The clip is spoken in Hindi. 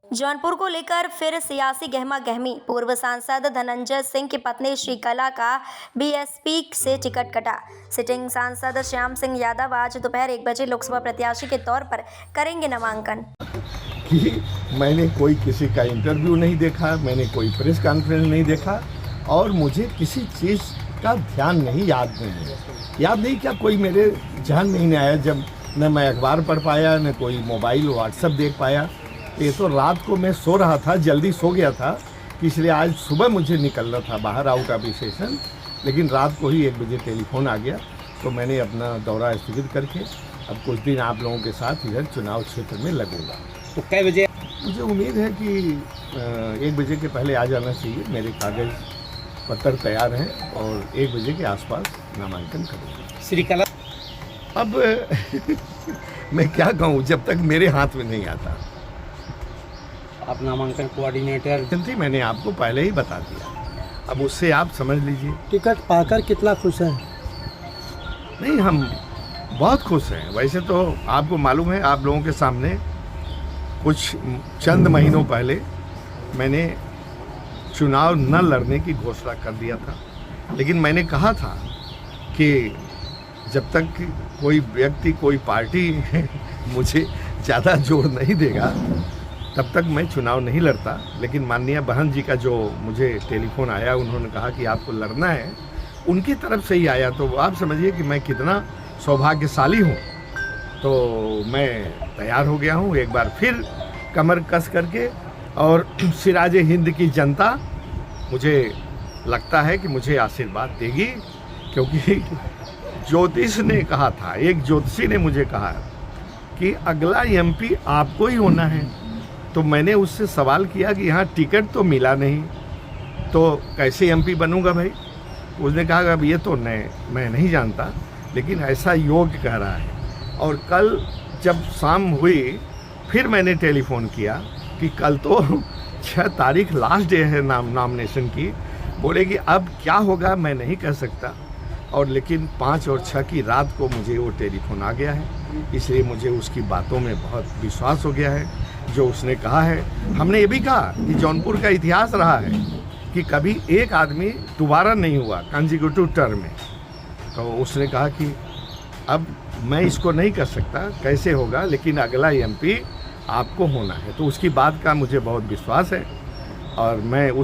जौनपुर को लेकर फिर सियासी गहमा गहमी। पूर्व सांसद धनंजय सिंह की पत्नी श्रीकला का बीएसपी से टिकट कटा। सिटिंग सांसद श्याम सिंह यादव आज दोपहर 1 बजे लोकसभा प्रत्याशी के तौर पर करेंगे नामांकन। कि मैंने कोई किसी का इंटरव्यू नहीं देखा, मैंने कोई प्रेस कॉन्फ्रेंस नहीं देखा और मुझे किसी चीज़ का ध्यान नहीं, याद नहीं क्या कोई मेरे ध्यान नहीं आया। जब न मैं अखबार पढ़ पाया, न कोई मोबाइल व्हाट्सएप देख पाया। ये तो रात को मैं सो रहा था, जल्दी सो गया था, इसलिए आज सुबह मुझे निकलना था बाहर आउट ऑफ स्टेशन, लेकिन रात को ही 1 बजे टेलीफोन आ गया। तो मैंने अपना दौरा स्थगित करके अब कुछ दिन आप लोगों के साथ इधर चुनाव क्षेत्र में लगूंगा। तो कै बजे? मुझे उम्मीद है कि 1 बजे के पहले आ जाना चाहिए। मेरे कागज पत्र तैयार हैं और 1 बजे के आसपास नामांकन करूँगा। श्रीकला अब मैं क्या कहूँ, जब तक मेरे हाथ में नहीं आता। आप नामांकन कोऑर्डिनेटर थी, मैंने आपको पहले ही बता दिया, अब उससे आप समझ लीजिए। टिकट पाकर कितना खुश हैं? नहीं, हम बहुत खुश हैं। वैसे तो आपको मालूम है, आप लोगों के सामने कुछ चंद महीनों पहले मैंने चुनाव न लड़ने की घोषणा कर दिया था, लेकिन मैंने कहा था कि जब तक कोई व्यक्ति, कोई पार्टी मुझे ज़्यादा जोर नहीं देगा तब तक मैं चुनाव नहीं लड़ता। लेकिन माननीय बहन जी का जो मुझे टेलीफोन आया, उन्होंने कहा कि आपको लड़ना है, उनकी तरफ से ही आया, तो आप समझिए कि मैं कितना सौभाग्यशाली हूँ। तो मैं तैयार हो गया हूँ, एक बार फिर कमर कस करके। और सिराज हिंद की जनता मुझे लगता है कि मुझे आशीर्वाद देगी, क्योंकि ज्योतिष ने कहा था, एक ज्योतिषी ने मुझे कहा कि अगला एमपी आपको ही होना है। तो मैंने उससे सवाल किया कि यहाँ टिकट तो मिला नहीं, तो कैसे एमपी बनूंगा भाई? उसने कहा अब ये तो मैं नहीं जानता, लेकिन ऐसा योग कह रहा है। और कल जब शाम हुई, फिर मैंने टेलीफोन किया कि कल तो 6 तारीख लास्ट डे है नॉमिनेशन की। बोले कि अब क्या होगा मैं नहीं कह सकता। और लेकिन 5 और 6 की रात को मुझे वो टेलीफोन आ गया है, इसलिए मुझे उसकी बातों में बहुत विश्वास हो गया है। जो उसने कहा है, हमने ये भी कहा कि जौनपुर का इतिहास रहा है कि कभी एक आदमी दोबारा नहीं हुआ कंसेक्यूटिव टर्म में। तो उसने कहा कि अब मैं इसको नहीं कर सकता, कैसे होगा, लेकिन अगला एमपी आपको होना है। तो उसकी बात का मुझे बहुत विश्वास है और मैं उस